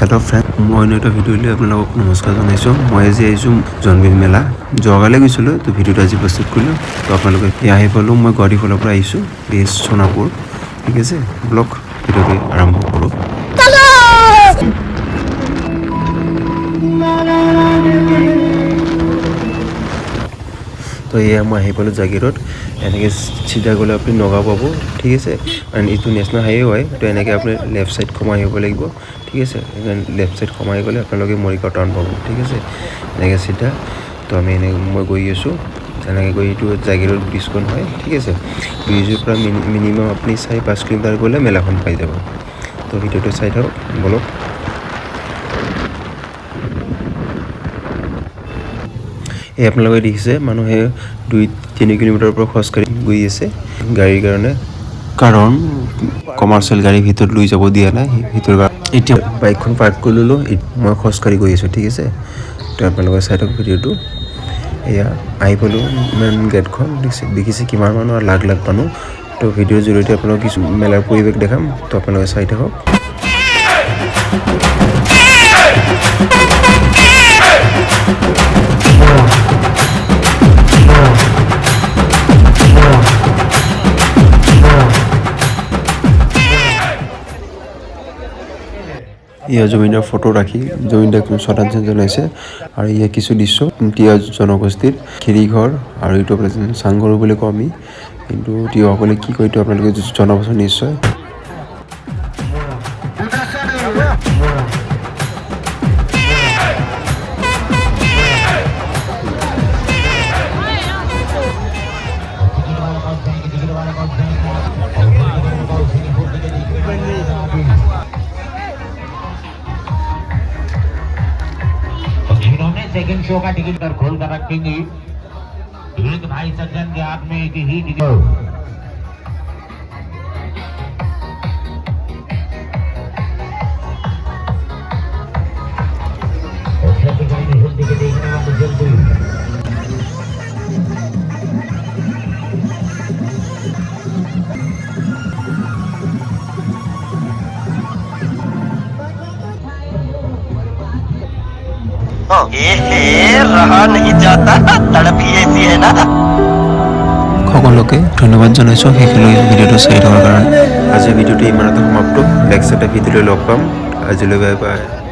hello friend मैं এটা video লৈ আপোনালোকক নমস্কাৰ জনাইছো মই আজি আহিছো জনবিল মেলা জগালে গৈছিলো তো ভিডিওটো আজি প্ৰস্তুত কৰিলো তো আপোনালোকে আহি পালো মই গুৱাহাটী ফলৰ পৰা আহিছো বেছ সোনাপুৰ ঠিক আছে ব্লগ ভিডিওটো আৰম্ভ কৰো तो ये मैं पालो जागीरोड एने सीधा गले अपनी नगा पा ठीक है एंड यू नेशनल हाईवे है तो एने अपनी लेफ्ट साइड कमाई लगे ठीक है लेफ्ट साइड कमाई गले अपने मरिगाँव टाउन पा ठीक है एने सीधा तो आम मैं गई आसो एने गई जागीरोड ब्रिजन है ठीक है ब्रिजर मिनिमाम अपनी 4-5 किलोमीटर गले मेला पाई जा तो भिडिओ चाई थक बोलक এই আপোনালোকে দেখিছে মানুহে 2-3 কিলোমিটাৰ পৰা খোজ কাঢ়ি গৈ আছে গাড়ীৰ কাৰণে কাৰণ কমাৰ্চিয়েল গাড়ী ভিতৰত লৈ যাব দিয়া নাই ভিতৰ এতিয়া বাইকখন পাৰ্ক কৰি ললো মই খোজ কাঢ়ি গৈ আছো ঠিক আছে তো আপোনালোকে চাই থাকক ভিডিওটো এয়া আহি পালো মেইন গেটখন দেখিছে কিমান মানুহ লাখ লাখ মানুহ তো ভিডিওৰ জৰিয়তে আপোনালোকক কিছু মেলাৰ পৰিৱেশ দেখাম তো আপোনালোকে চাই থাকক ইয়া জমিনৰ ফটো ৰাখি জমিনটা শ্ৰদ্ধাঞ্জলি জনাইছে আৰু ইয়া কিছু দৃশ্য টিয়া জনগোষ্ঠীৰ খেৰীঘৰ আৰু এইটো চাংঘৰ বুলি কওঁ আমি কিন্তু টিয়াসকলে কি কয় এইটো আপোনালোকে জনাবচোন নিশ্চয় सेकंड शो का टिकट कर खोल कर रखेंगे एक भाई सज्जन के हाथ में एक ही टिकट रहा नहीं जाता तड़प ही ऐसी है ना সকলোকে ধন্যবাদ জনাইছো সেইখিনি ভিডিওটো চাই থকাৰ কাৰণে আজি ভিডিওটো ইমানতে সমাপ্ত নেক্সট এটা ভিডিঅ'লৈ লগ পাম আজিলৈ বাই বাই